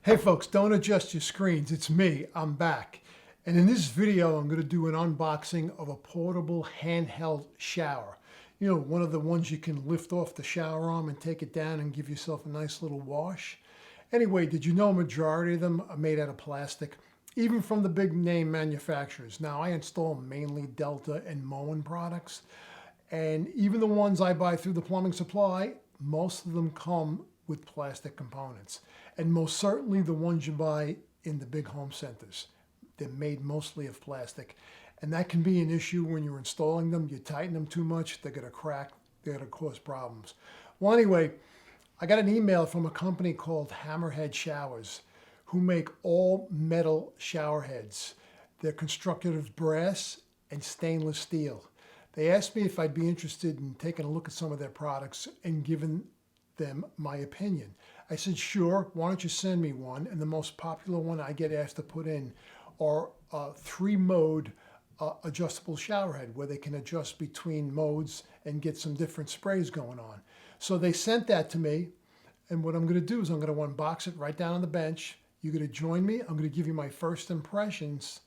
Hey folks, don't adjust your screens. It's me, I'm back. And in this video, I'm gonna do an unboxing of a portable handheld shower. You know, one of the ones you can lift off the shower arm and take it down and give yourself a nice little wash. Anyway, did you know a majority of them are made out of plastic? Even from the big name manufacturers. Now, I install mainly Delta and Moen products. And even the ones I buy through the plumbing supply, most of them come with plastic components. And most certainly the ones you buy in the big home centers. They're made mostly of plastic. And that can be an issue when you're installing them. You tighten them too much, they're gonna crack, they're gonna cause problems. Well, anyway, I got an email from a company called Hammerhead Showers who make all metal shower heads. They're constructed of brass and stainless steel. They asked me if I'd be interested in taking a look at some of their products and giving them my opinion. I said, sure, why don't you send me one? And the most popular one I get asked to put in are a 3-mode adjustable shower head where they can adjust between modes and get some different sprays going on. So they sent that to me, and what I'm gonna do is I'm gonna unbox it right down on the bench. You're gonna join me, I'm gonna give you my first impressions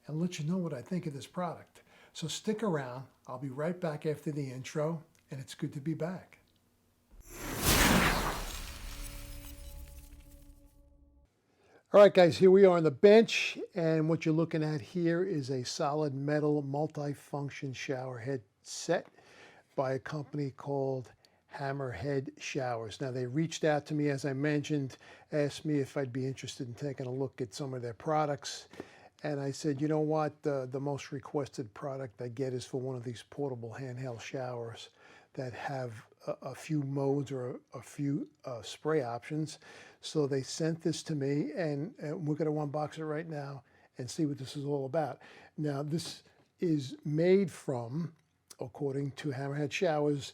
and let you know what I think of this product. So stick around, I'll be right back after the intro, and it's good to be back. All right, guys, here we are on the bench, and what you're looking at here is a solid metal multi-function shower head set by a company called Hammerhead Showers. Now, they reached out to me, as I mentioned, asked me if I'd be interested in taking a look at some of their products. And I said, you know what, the most requested product I get is for one of these portable handheld showers that have a few modes or a few spray options. So they sent this to me, and we're going to unbox it right now and see what this is all about. Now, this is made from, according to Hammerhead Showers,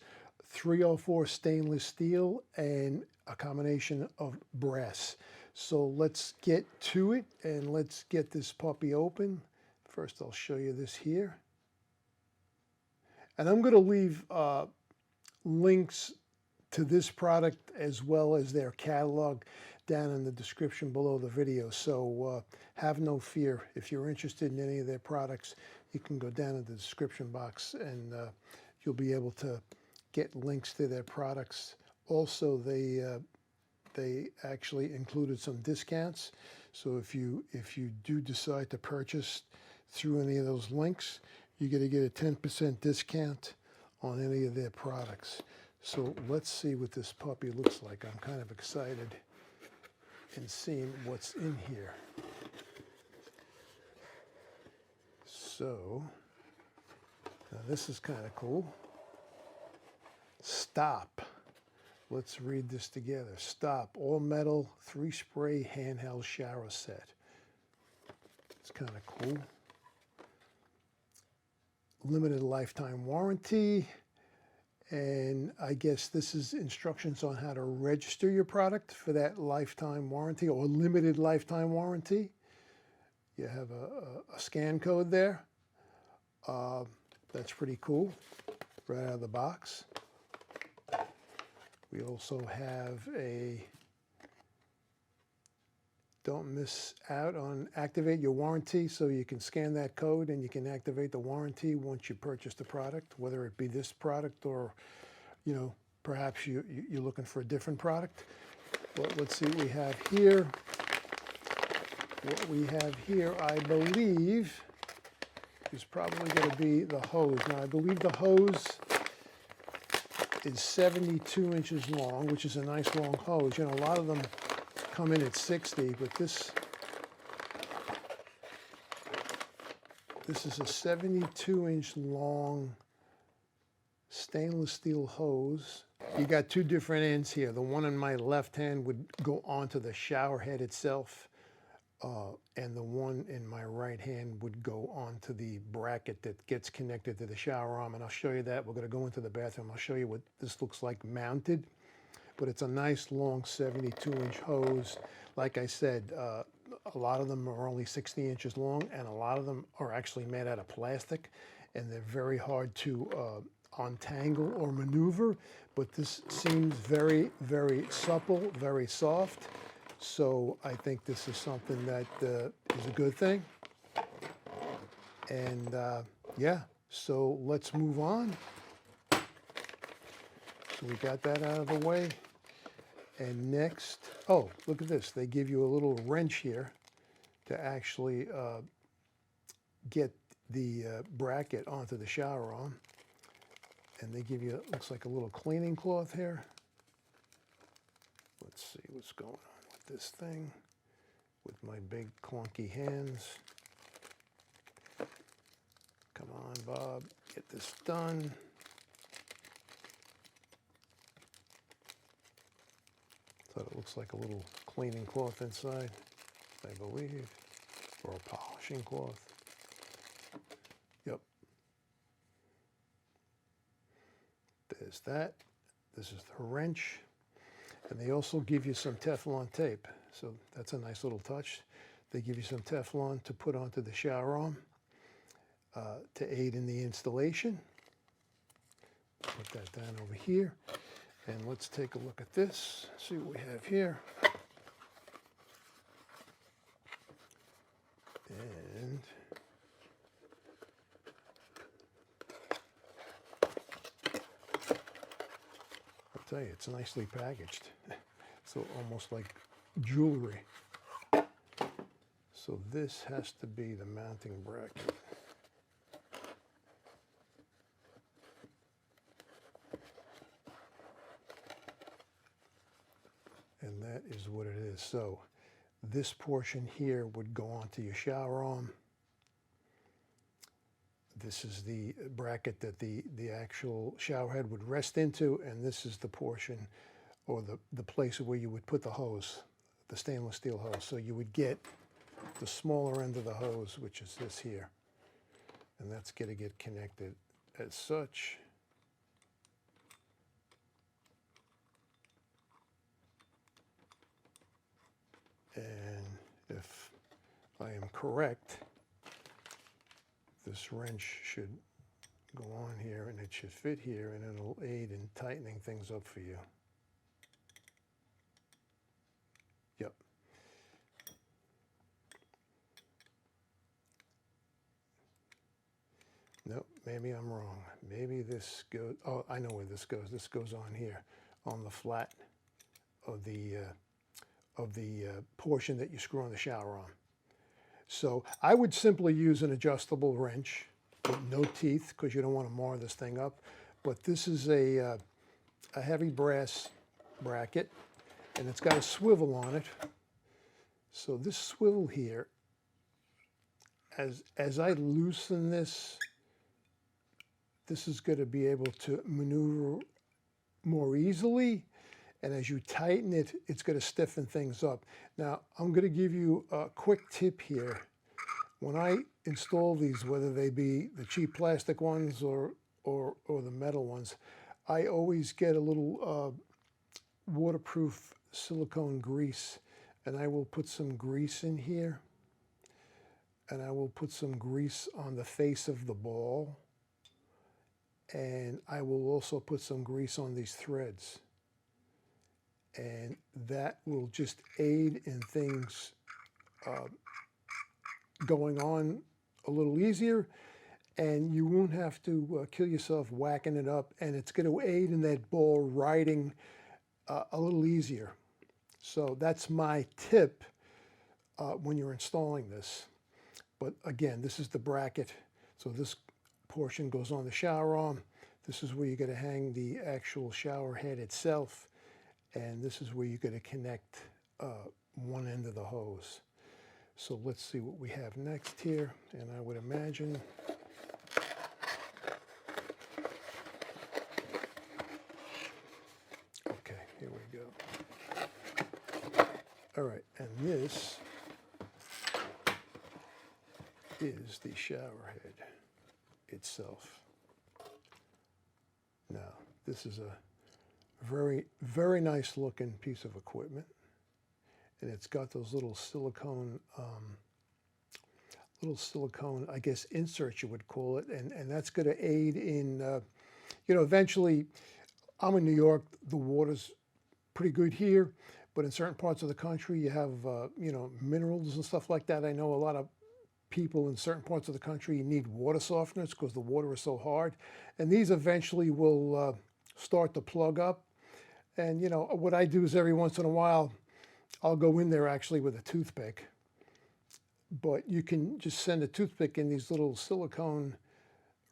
304 stainless steel and a combination of brass. So let's get to it and let's get this puppy open. First, I'll show you this here. And I'm going to leave links to this product as well as their catalog down in the description below the video. So have no fear. If you're interested in any of their products, you can go down in the description box and you'll be able to get links to their products. Also, they actually included some discounts. So if you do decide to purchase through any of those links, you're going to get a 10% discount on any of their products. So let's see what this puppy looks like. I'm kind of excited in seeing what's in here. So now this is kind of cool. Stop. Let's read this together. Stop. All metal 3-spray handheld shower set. It's kind of cool. Limited lifetime warranty. And I guess this is instructions on how to register your product for that lifetime warranty or limited lifetime warranty. You have a scan code there. That's pretty cool, right out of the box. We also have a don't miss out on activate your warranty, so you can scan that code and you can activate the warranty once you purchase the product, whether it be this product or, you know, perhaps you're looking for a different product. But let's see what we have here. What we have here, I believe, is probably going to be the hose. Now, I believe the hose is 72 inches long, which is a nice long hose. You know, a lot of them come in at 60, but this is a 72-inch long stainless steel hose. You got two different ends here. The one in my left hand would go onto the shower head itself, and the one in my right hand would go onto the bracket that gets connected to the shower arm, and I'll show you that. We're going to go into the bathroom. I'll show you what this looks like mounted. But it's a nice long 72-inch hose. Like I said, a lot of them are only 60 inches long, and a lot of them are actually made out of plastic, and they're very hard to untangle or maneuver. But this seems very, very supple, very soft. So I think this is something that is a good thing. And yeah, so let's move on. So we got that out of the way. And next, oh, look at this. They give you a little wrench here to actually get the bracket onto the shower arm. And they give you, it looks like a little cleaning cloth here. Let's see what's going on with this thing with my big clunky hands. Come on, Bob, get this done. So it looks like a little cleaning cloth inside, I believe, or a polishing cloth. Yep. There's that. This is the wrench. And they also give you some Teflon tape. So that's a nice little touch. They give you some Teflon to put onto the shower arm to aid in the installation. Put that down over here. And let's take a look at this, see what we have here. And I'll tell you, it's nicely packaged. So almost like jewelry. So this has to be the mounting bracket. And that is what it is. So this portion here would go onto your shower arm. This is the bracket that the actual shower head would rest into, and this is the portion or the place where you would put the hose, the stainless steel hose. So you would get the smaller end of the hose, which is this here. And that's going to get connected as such. And if I am correct, this wrench should go on here and it should fit here, and it'll aid in tightening things up for you. Yep. Nope, maybe I'm wrong. Maybe this goes, oh, I know where this goes. This goes on here, on the flat of the portion that you screw on the shower arm. So I would simply use an adjustable wrench with no teeth because you don't want to mar this thing up. But this is a heavy brass bracket, and it's got a swivel on it. So this swivel here, as I loosen this, this is going to be able to maneuver more easily. And as you tighten it, it's going to stiffen things up. Now, I'm going to give you a quick tip here. When I install these, whether they be the cheap plastic ones or the metal ones, I always get a little waterproof silicone grease. And I will put some grease in here. And I will put some grease on the face of the ball. And I will also put some grease on these threads. And that will just aid in things going on a little easier, and you won't have to kill yourself whacking it up, and it's going to aid in that ball riding a little easier. So that's my tip when you're installing this. But again, this is the bracket. So this portion goes on the shower arm. This is where you're going to hang the actual shower head itself. And this is where you're going to connect one end of the hose. So let's see what we have next here. And I would imagine okay, here we go. All right, and this is the shower head itself. Now, this is a very, very nice looking piece of equipment. And it's got those little silicone, I guess, inserts you would call it. And that's going to aid in, you know, eventually, I'm in New York, the water's pretty good here, but in certain parts of the country you have, you know, minerals and stuff like that. I know a lot of people in certain parts of the country need water softeners because the water is so hard, and these eventually will start to plug up. And you know what I do is every once in a while I'll go in there actually with a toothpick, but you can just send a toothpick in these little silicone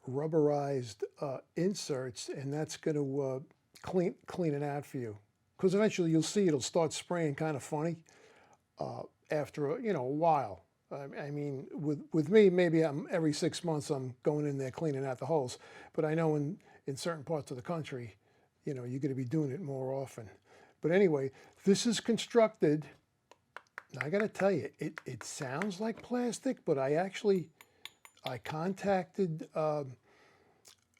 rubberized inserts, and that's going to clean it out for you, because eventually you'll see it'll start spraying kind of funny after you know, a while. I mean, with me, maybe every 6 months I'm going in there cleaning out the holes. But I know in certain parts of the country, you know, you're going to be doing it more often. But anyway, this is constructed. Now I got to tell you, it sounds like plastic, but I contacted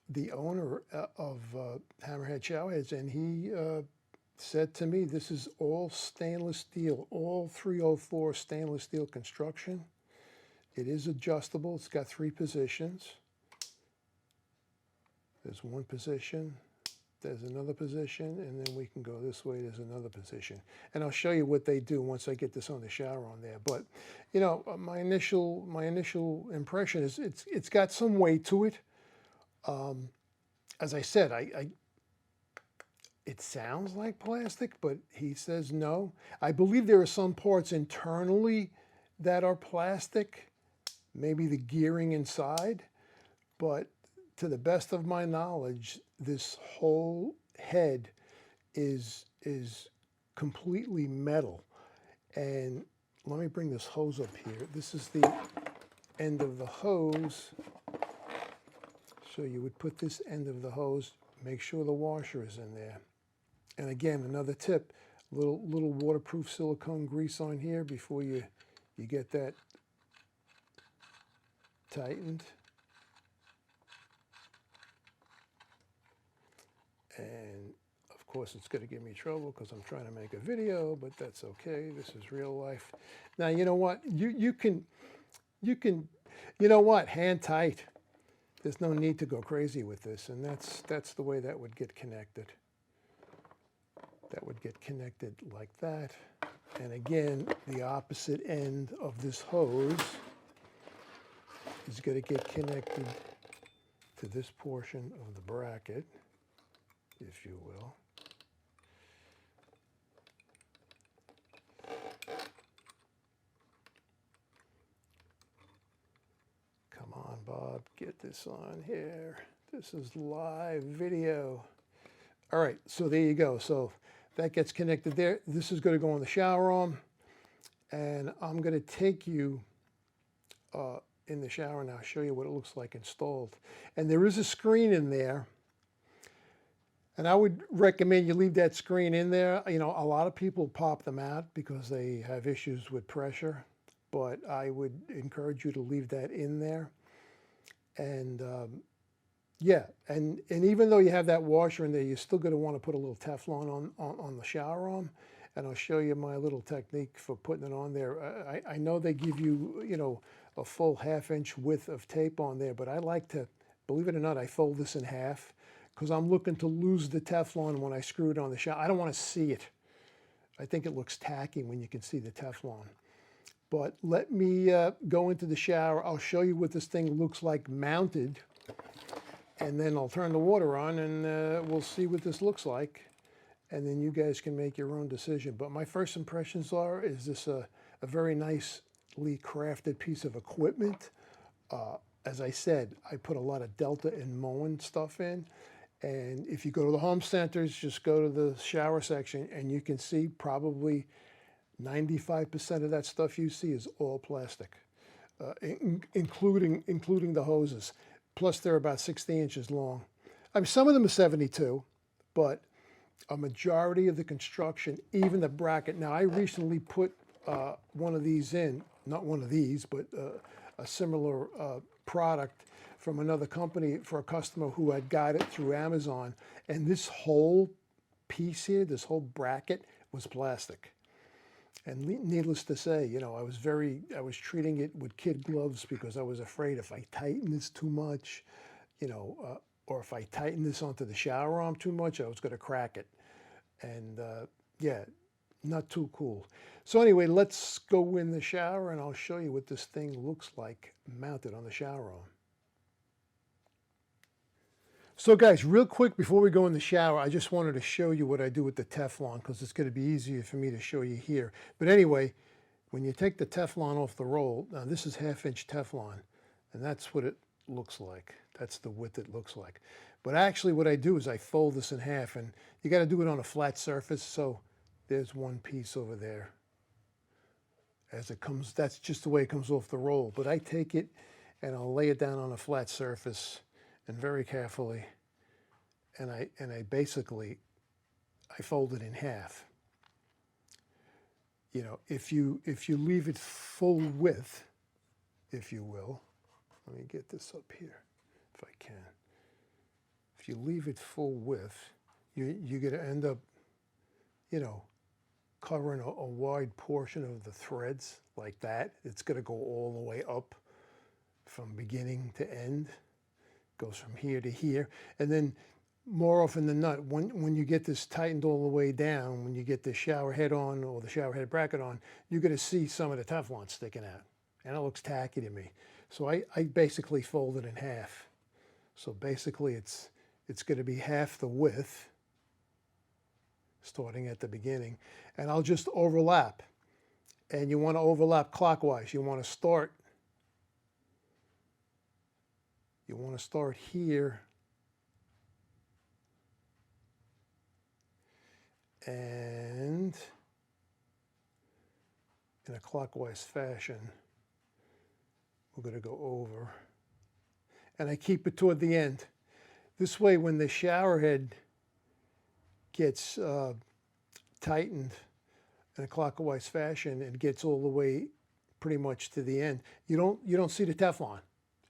the owner of Hammerhead Showers, and he said to me, this is all stainless steel, all 304 stainless steel construction. It is adjustable. It's got 3 positions. There's one position, there's another position, and then we can go this way, there's another position. And I'll show you what they do once I get this on the shower on there. But, you know, my initial impression is it's got some weight to it. As I said, it sounds like plastic, but he says no. I believe there are some parts internally that are plastic, maybe the gearing inside, but to the best of my knowledge, this whole head is completely metal. And let me bring this hose up here. This is the end of the hose. So you would put this end of the hose, make sure the washer is in there. And again, another tip, little waterproof silicone grease on here before you get that tightened. And of course it's going to give me trouble because I'm trying to make a video, but that's okay. This is real life. Now, you know what? You can, you know what? Hand tight. There's no need to go crazy with this, and that's the way that would get connected. That would get connected like that. And again, the opposite end of this hose is going to get connected to this portion of the bracket, if you will. Come on, Bob, get this on here. This is live video. All right, so there you go. So that gets connected there. This is going to go in the shower arm, and I'm going to take you in the shower now, show you what it looks like installed. And there is a screen in there, and I would recommend you leave that screen in there. You know, a lot of people pop them out because they have issues with pressure, but I would encourage you to leave that in there. And yeah, and even though you have that washer in there, you're still going to want to put a little Teflon on the shower arm. And I'll show you my little technique for putting it on there. I know they give you, you know, a full ½ inch width of tape on there, but I like to, believe it or not, I fold this in half because I'm looking to lose the Teflon when I screw it on the shower. I don't want to see it. I think it looks tacky when you can see the Teflon. But let me go into the shower. I'll show you what this thing looks like mounted. And then I'll turn the water on, and we'll see what this looks like. And then you guys can make your own decision. But my first impressions are, is this a very nicely crafted piece of equipment? As I said, I put a lot of Delta and Moen stuff in. And if you go to the home centers, just go to the shower section, and you can see probably 95% of that stuff you see is all plastic, including the hoses. Plus, they're about 60 inches long. I mean, some of them are 72, but a majority of the construction, even the bracket. Now, I recently put one of these in, not one of these, but a similar product from another company for a customer who had got it through Amazon. And this whole piece here, this whole bracket was plastic. And needless to say, you know, I was treating it with kid gloves because I was afraid if I tighten this too much, you know, or if I tighten this onto the shower arm too much, I was going to crack it. And Yeah, not too cool. So anyway, let's go in the shower and I'll show you what this thing looks like mounted on the shower arm. So guys, real quick before we go in the shower, I just wanted to show you what I do with the Teflon because it's going to be easier for me to show you here. But anyway, when you take the Teflon off the roll, now this is 1/2-inch Teflon, and that's what it looks like. That's the width it looks like. But actually what I do is I fold this in half, and you got to do it on a flat surface. So there's one piece over there. As it comes, that's just the way it comes off the roll. But I take it and I'll lay it down on a flat surface, and very carefully, and I basically fold it in half. You know, if you leave it full width, if you will, let me get this up here if I can. If you leave it full width, you're going to end up, you know, covering a wide portion of the threads like that. It's going to go all the way up from beginning to end. Goes from here to here. And then more often than not, when you get this tightened all the way down, when you get the shower head on or the shower head bracket on, you're going to see some of the Teflon sticking out. And it looks tacky to me. So I basically fold it in half. So basically it's going to be half the width, starting at the beginning. And I'll just overlap. And you want to overlap clockwise. You want to start here and in a clockwise fashion, we're going to go over. And I keep it toward the end. This way, when the shower head gets tightened in a clockwise fashion and gets all the way pretty much to the end, you don't see the Teflon.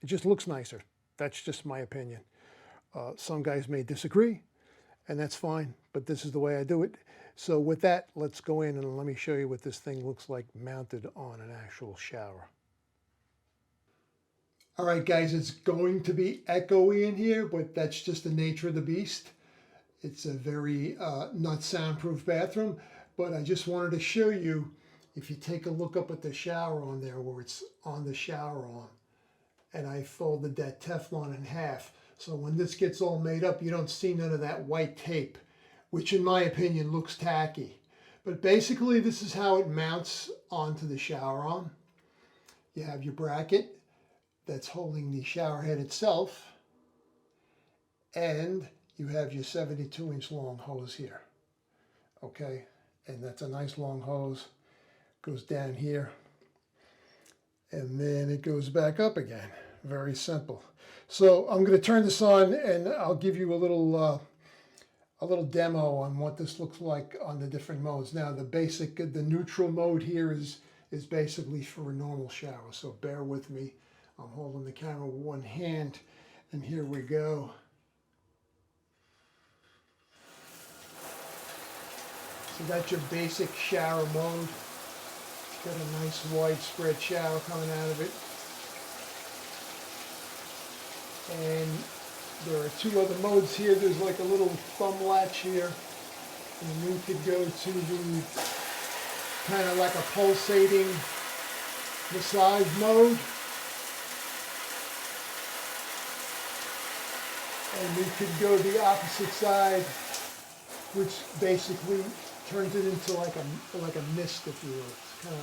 It just looks nicer. That's just my opinion. Some guys may disagree, and that's fine, but this is the way I do it. So with that, let's go in and let me show you what this thing looks like mounted on an actual shower. All right, guys, it's going to be echoey in here, but that's just the nature of the beast. It's a very not soundproof bathroom, but I just wanted to show you, if you take a look up at the shower on there where it's on the shower arm, and I folded that Teflon in half. So when this gets all made up, you don't see none of that white tape, which in my opinion looks tacky. But basically this is how it mounts onto the shower arm. You have your bracket that's holding the shower head itself, and you have your 72-inch long hose here. Okay, and that's a nice long hose. Goes down here, and then it goes back up again. Very simple. So I'm going to turn this on, and I'll give you a little demo on what this looks like on the different modes. Now the neutral mode here is basically for a normal shower. So bear with me. I'm holding the camera with one hand, and here we go. So that's your basic shower mode. Got a nice widespread shower coming out of it. And there are two other modes here. There's like a little thumb latch here. And you could go to the kind of like a pulsating massage mode. And we could go the opposite side, which basically turns it into like a mist, if you will. It's kind of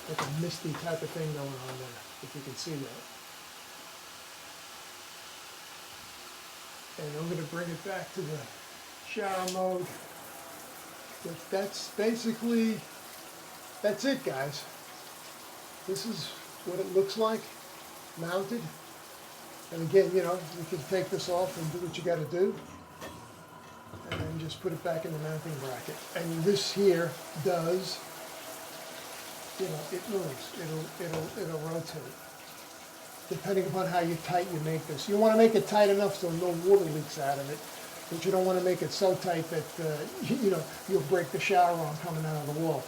like a misty type of thing going on there, if you can see that. And I'm going to bring it back to the shower mode. But that's basically, that's it, guys. This is what it looks like mounted. And again, you know, you can take this off and do what you got to do. And then just put it back in the mounting bracket. And this here does, you know, it moves. It'll rotate. Depending upon how tight you make this. You want to make it tight enough so no water leaks out of it, but you don't want to make it so tight that you know, you'll break the shower arm coming out of the wall.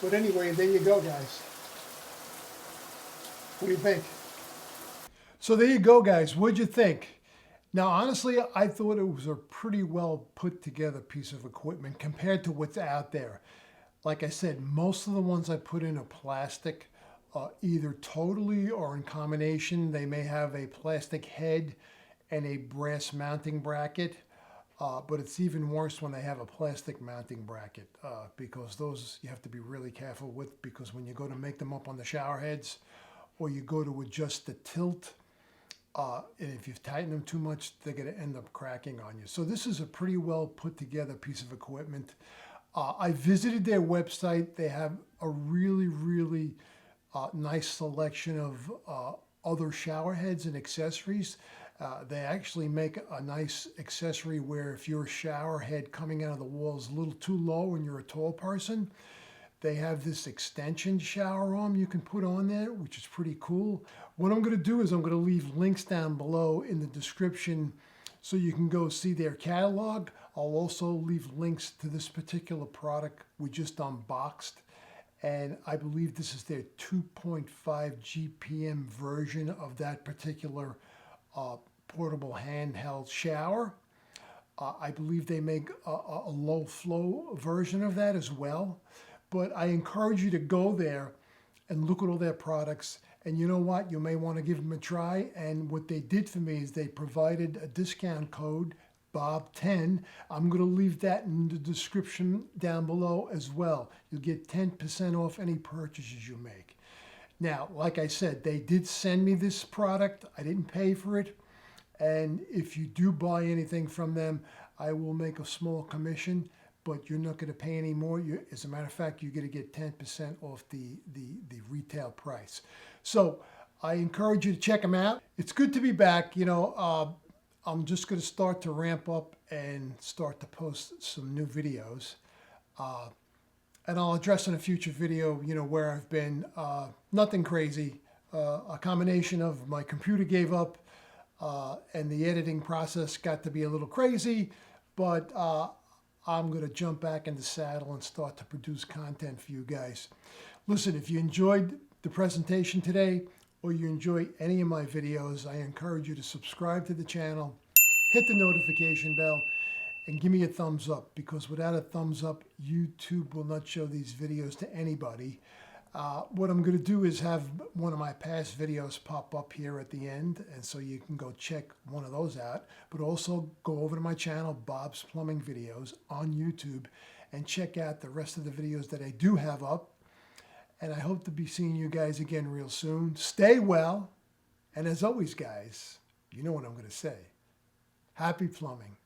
But anyway, there you go, guys. What do you think? So there you go, guys. What'd you think? Now, honestly, I thought it was a pretty well put together piece of equipment compared to what's out there. Like I said, most of the ones I put in are plastic, either totally or in combination. They may have a plastic head and a brass mounting bracket, but it's even worse when they have a plastic mounting bracket because those you have to be really careful with, because when you go to make them up on the shower heads or you go to adjust the tilt, and if you've tightened them too much, they're going to end up cracking on you. So this is a pretty well put together piece of equipment. I visited their website. They have a really nice selection of other shower heads and accessories. They actually make a nice accessory where if your shower head coming out of the wall is a little too low and you're a tall person, they have this extension shower arm you can put on there, which is pretty cool. What I'm going to do is I'm going to leave links down below in the description so you can go see their catalog. I'll also leave links to this particular product we just unboxed. And I believe this is their 2.5 GPM version of that particular portable handheld shower. I believe they make a low flow version of that as well. But I encourage you to go there and look at all their products. And you know what? You may want to give them a try. And what they did for me is they provided a discount code, Bob10. I'm going to leave that in the description down below as well. You'll get 10% off any purchases you make. Now, like I said, they did send me this product. I didn't pay for it. And if you do buy anything from them, I will make a small commission, but you're not going to pay any more. As a matter of fact, you're going to get 10% off the retail price. So I encourage you to check them out. It's good to be back. You know, I'm just going to start to ramp up and start to post some new videos. And I'll address in a future video, you know, where I've been. Nothing crazy. A combination of my computer gave up and the editing process got to be a little crazy, but I'm going to jump back in the saddle and start to produce content for you guys. Listen, if you enjoyed the presentation today or you enjoy any of my videos, I encourage you to subscribe to the channel, hit the notification bell, and give me a thumbs up, because without a thumbs up, YouTube will not show these videos to anybody. What I'm going to do is have one of my past videos pop up here at the end, and so you can go check one of those out, but also go over to my channel, Bob's Plumbing Videos on YouTube, and check out the rest of the videos that I do have up. And I hope to be seeing you guys again real soon. Stay well, and as always, guys, you know what I'm going to say. Happy plumbing.